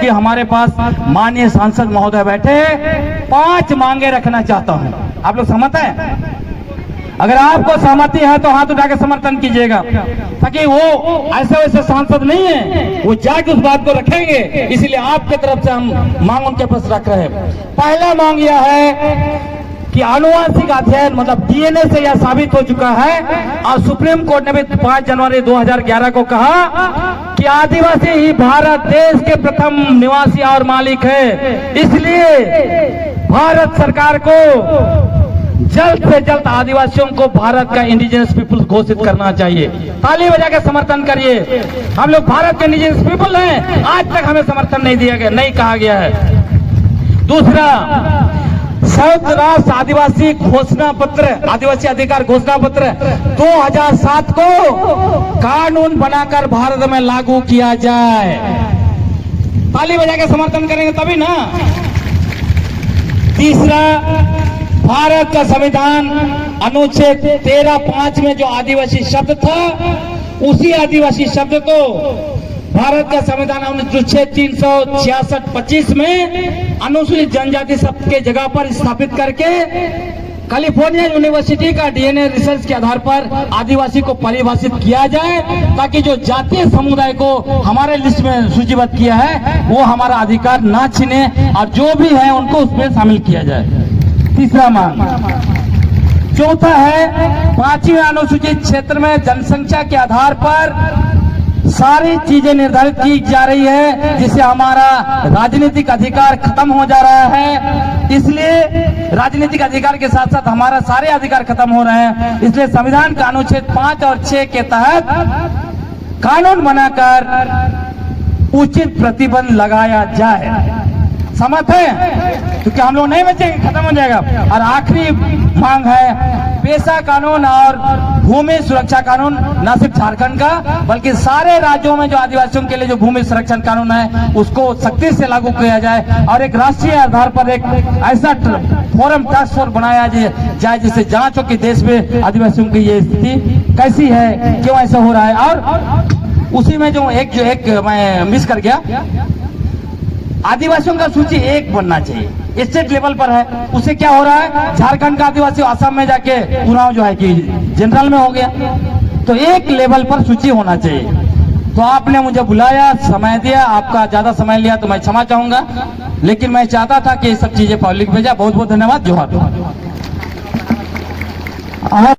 चूंकि हमारे पास माननीय सांसद महोदय बैठे, 5 मांगे रखना चाहता हूं। आप लोग सहमत हैं? अगर आपको सहमति है तो हाथ उठा के समर्थन कीजिएगा, ताकि वो ऐसे वैसे सांसद नहीं है, वो जाके उस बात को रखेंगे। इसलिए आपके तरफ से हम मांग उनके पास रख रहे हैं। पहला मांग यह है कि आनुवंशिक अध्ययन मतलब डीएनए से यह साबित हो चुका है, और सुप्रीम कोर्ट ने भी 5 जनवरी 2011 को कहा कि आदिवासी ही भारत देश के प्रथम निवासी और मालिक है। इसलिए भारत सरकार को जल्द से जल्द आदिवासियों को भारत का इंडिजिनस पीपुल्स घोषित करना चाहिए। ताली बजा के समर्थन करिए। हम लोग भारत के इंडिजिनस पीपुल हैं, आज तक हमें समर्थन नहीं दिया गया, नहीं कहा गया है। दूसरा, संयुक्त राष्ट्र आदिवासी घोषणा पत्र, आदिवासी अधिकार घोषणा पत्र 2007 को कानून बनाकर भारत में लागू किया जाए। ताली बजा के समर्थन करेंगे तभी ना। तीसरा, भारत का संविधान अनुच्छेद 13(5) में जो आदिवासी शब्द था, उसी आदिवासी शब्द को भारत का संविधान अनुच्छेद 366(25) में अनुसूचित जनजाति शब्द के जगह पर स्थापित करके कैलिफोर्निया यूनिवर्सिटी का डीएनए रिसर्च के आधार पर आदिवासी को परिभाषित किया जाए, ताकि जो जातीय समुदाय को हमारे लिस्ट में सूचीबद्ध किया है वो हमारा अधिकार ना छीने, और जो भी है उनको उसमें शामिल किया जाए। तीसरा मांग। चौथा है, 5वीं अनुसूचित क्षेत्र में जनसंख्या के आधार पर सारी चीजें निर्धारित की जा रही है, जिससे हमारा राजनीतिक अधिकार खत्म हो जा रहा है। इसलिए राजनीतिक अधिकार के साथ साथ हमारा सारे अधिकार खत्म हो रहे हैं। इसलिए संविधान का अनुच्छेद 5 और 6 के तहत कानून बनाकर उचित प्रतिबंध लगाया जाए। सहमत है? क्योंकि हम लोग नहीं बचेंगे, खत्म हो जाएगा। और आखिरी मांग है, पेशा कानून और भूमि सुरक्षा कानून न सिर्फ झारखंड का बल्कि सारे राज्यों में जो आदिवासियों के लिए जो भूमि संरक्षण कानून है उसको सख्ती से लागू किया जाए, और एक राष्ट्रीय आधार पर एक ऐसा फोरम टास्क फोर्स बनाया जाए जिससे जांच हो कि देश में आदिवासियों की ये स्थिति कैसी है, क्यों ऐसा हो रहा है। और उसी में जो एक मैं मिस कर गया, आदिवासियों का सूची 1 बनना चाहिए, स्टेट लेवल पर है। उससे क्या हो रहा है, झारखंड का आदिवासी असम में जाके चुनाव जो है कि जनरल में हो गया, तो 1 लेवल पर सूची होना चाहिए। तो आपने मुझे बुलाया, समय दिया, आपका ज्यादा समय लिया तो मैं क्षमा चाहूंगा, लेकिन मैं चाहता था कि ये सब चीजें पब्लिक में जाए। बहुत बहुत धन्यवाद। जोहार।